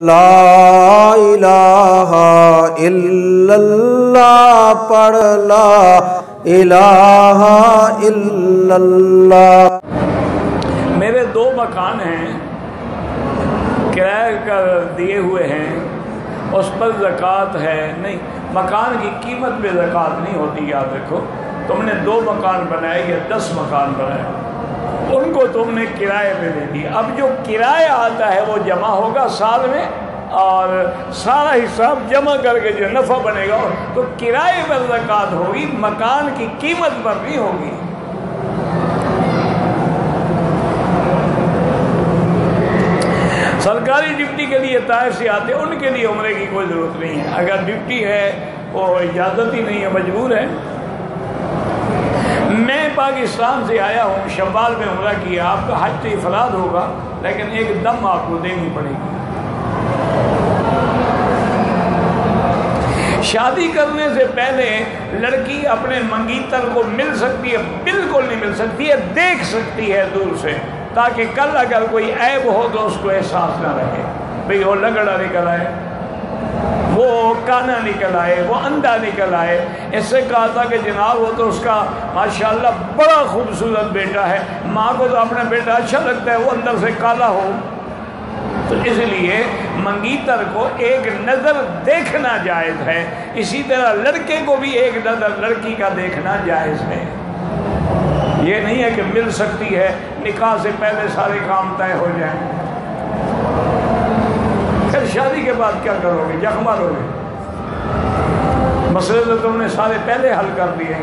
لا الہ الا اللہ پڑھ لا الہ الا اللہ۔ میرے دو مکان ہیں، کرایہ کر دیے ہوئے ہیں، اس پر زکوٰۃ ہے نہیں۔ مکان کی قیمت میں زکوٰۃ نہیں ہوتی، یاد رکھو۔ تم نے 2 مکان بنائے یا 10 مکان بنائے، ان کو تم نے کرائے پہ دے دی۔ اب جو کرایہ آتا ہے وہ جمع ہوگا سال میں، اور سارا حساب جمع کر کے جو نفع بنے گا تو کرائے پر زکوٰۃ ہوگی، مکان کی قیمت پر نہیں ہوگی۔ سرکاری ڈیوٹی کے لیے طائف سے آتے، ان کے لیے عمرے کی کوئی ضرورت نہیں ہے۔ اگر ڈیوٹی ہے وہ اجازت ہی نہیں ہے، مجبور ہے۔ میں پاکستان سے آیا ہوں، شوال میں عمرہ کیا، آپ کا حج تو افراد ہوگا لیکن ایک دم آپ کو دینی پڑے گی۔ شادی کرنے سے پہلے لڑکی اپنے منگیتر کو مل سکتی ہے، بالکل نہیں مل سکتی ہے، دیکھ سکتی ہے دور سے، تاکہ کل اگر کوئی عیب ہو تو اس کو احساس نہ رہے۔ بھئی وہ لگڑا نکل آئے، وہ کانا نکل آئے، وہ اندھا نکل آئے۔ اس سے کہا تھا کہ جناب وہ تو اس کا ماشاءاللہ بڑا خوبصورت بیٹا ہے، ماں کو تو اپنا بیٹا اچھا لگتا ہے، وہ اندر سے کالا ہو۔ تو اس لیے منگیتر کو ایک نظر دیکھنا جائز ہے، اسی طرح لڑکے کو بھی ایک نظر لڑکی کا دیکھنا جائز ہے۔ یہ نہیں ہے کہ مل سکتی ہے، نکاح سے پہلے سارے کام طے ہو جائیں، پھر شادی کے بعد کیا کرو گے؟ جخ مارو گے؟ مسئلے تو تم نے سارے پہلے حل کر دیے۔